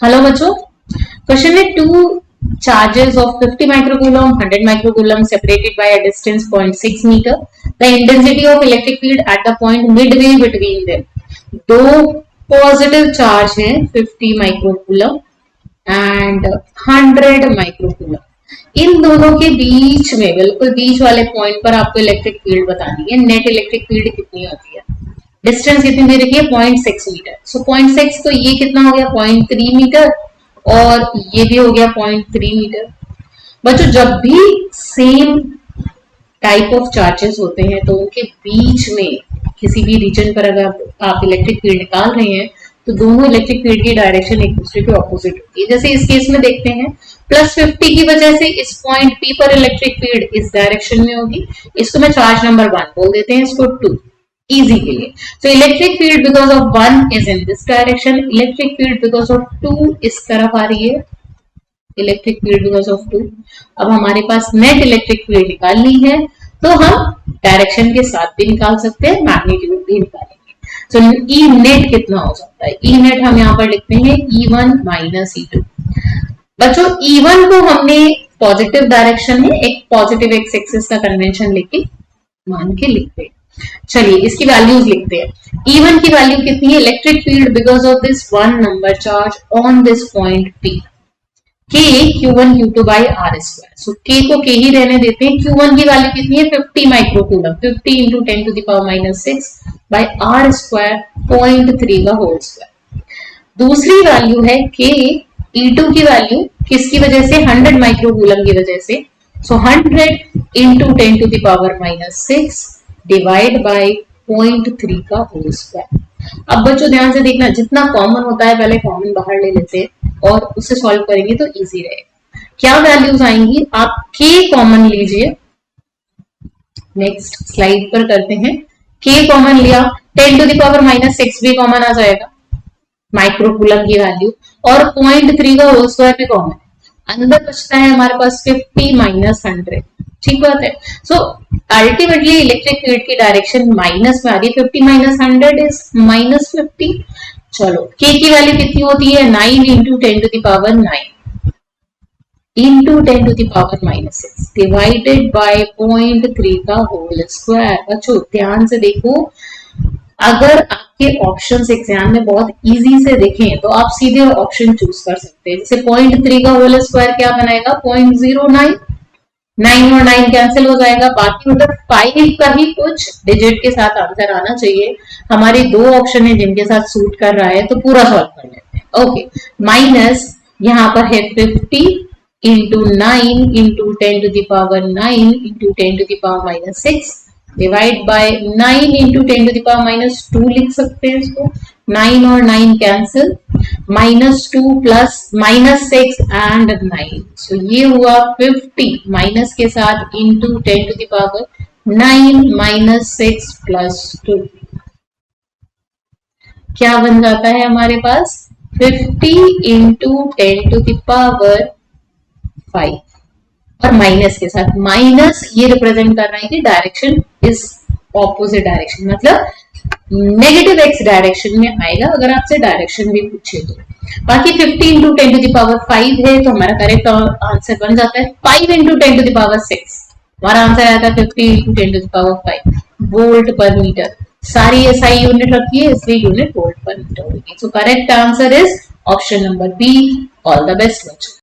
Hello बच्चों, question में to charges of 50 microcoulomb 100 microcoulomb separated by a distance 0.6 meter. The intensity of electric field at the point midway between them. दो positive charge हैं 50 microcoulomb and 100 microcoulomb. इन दोनों के बीच में बिल्कुल बीच वाले point पर आपको इलेक्ट्रिक फील्ड बतानी है। नेट इलेक्ट्रिक फील्ड कितनी होती है? डिस्टेंस कितनी दे रखी है? 0.6 मीटर। सो 0.6 तो ये कितना हो गया? 0.3 मीटर और ये भी हो गया 0.3 मीटर। बच्चों, जब भी सेम टाइप ऑफ चार्जेस होते हैं तो उनके बीच में किसी भी रीजन पर अगर आप इलेक्ट्रिक फील्ड निकाल रहे हैं तो दोनों इलेक्ट्रिक फील्ड की डायरेक्शन एक दूसरे के ऑपोजिट होती है। जैसे इस केस में देखते हैं, +50 की वजह से इस पॉइंट P पर इलेक्ट्रिक फील्ड इस डायरेक्शन में होगी। इसको मैं चार्ज नंबर 1 बोल देते हैं, इसको 2 इजी के लिए। So electric field because of 1 is in this direction, electric field because of 2 इस तरफ आ रही है, इलेक्ट्रिक फील्ड बिकॉज ऑफ 2। अब हमारे पास नेट इलेक्ट्रिक फील्ड निकालनी है तो हम डायरेक्शन के साथ भी निकाल सकते हैं, मैग्नीट्यूड भी निकालेंगे। सो ई नेट कितना हो सकता है? ई नेट हम यहाँ पर लिखते हैं E1 माइनस E2। बच्चों, E1 को हमने पॉजिटिव डायरेक्शन में एक पॉजिटिव एक्स एक्सिस का कन्वेंशन लेके मान के लिखते हैं। चलिए इसकी वैल्यूज लिखते हैं। E1 की वैल्यू कितनी है? Electric field because of this 1 number charge on this point P, K Q1 Q2 by R square। So K को K ही रहने देते हैं। Q1 की वैल्यू कितनी है? 50 microcoulomb, 50 into 10 to the power minus 6 by R square 0.3 का whole square. दूसरी value है K E2 की वैल्यू किसकी वजह से? 100 माइक्रोकूलम की वजह से। सो 100 into 10 to the power minus 6 divide by 0.3 का होल स्क्वायर। अब बच्चों ध्यान से देखना, जितना कॉमन होता है पहले कॉमन बाहर ले लेते हैं और उसे सॉल्व करेंगे तो इजी रहेगा। क्या वैल्यूज आएंगी? आप k कॉमन लीजिए, नेक्स्ट स्लाइड पर करते हैं। k कॉमन लिया, 10 to the power minus 6 भी कॉमन आ जाएगा माइक्रोकूलम की वैल्यू, और 0.3 का होल स्क्वायर भी कॉमन है। अंदर बचता है हमारे पास 50 माइनस 100। ठीक बात है। सो अल्टीमेटली इलेक्ट्रिक फील्ड की डायरेक्शन माइनस में आ रही है। 50 माइनस 100 इज माइनस 50। चलो k की वैल्यू कितनी होती है? 9 into 10 to the power 9 into 10 to the power minus 6 divided by 0.3 का होल स्क्वायर। बच्चों ध्यान से देखो, अगर आपके ऑप्शंस एग्जाम में बहुत इजी से देखें तो आप सीधे ऑप्शन चूज कर सकते हैं। जैसे 0.3 का होल स्क्वायर क्या बनाएगा? 0.09। 9 और 9 कैंसिल हो जाएगा, बाकी उधर 5 का ही कुछ डिजिट के साथ आंसर आना चाहिए। हमारे दो ऑप्शन है जिनके साथ सूट कर रहा है तो पूरा सॉल्व कर लेते हैं। ओके, माइनस यहाँ पर है 50 into 9 into 10 to the power 9 into 10 to the power minus 6 divide by 9 into 10 to the power minus 2 लिख सकते हैं इसको। 9 और 9 कैंसिल, -2 प्लस -6 एंड 9। सो ये हुआ 50 माइनस के साथ into 10 to the power 9 minus 6 plus 2। क्या बन जाता है हमारे पास? 50 इंटू 10 to the power 5 और माइनस के साथ माइनस, ये रिप्रेजेंट कर रहा है कि डायरेक्शन इज ऑपोजिट डायरेक्शन, मतलब नेगेटिव एक्स डायरेक्शन में आएगा अगर आपसे डायरेक्शन भी पूछे तो। बाकी 50 इंटू 10 to the power 5 है तो हमारा करेक्ट आंसर बन जाता है 5 इंटू 10 to the power 6। हमारा आंसर आया था 50 into 10 to the power 5 volt per metre. सारी एसआई यूनिट रखी है इसलिए यूनिट वोल्ट पर मीटर होगी। So correct answer is option number B. All the best बच्चों।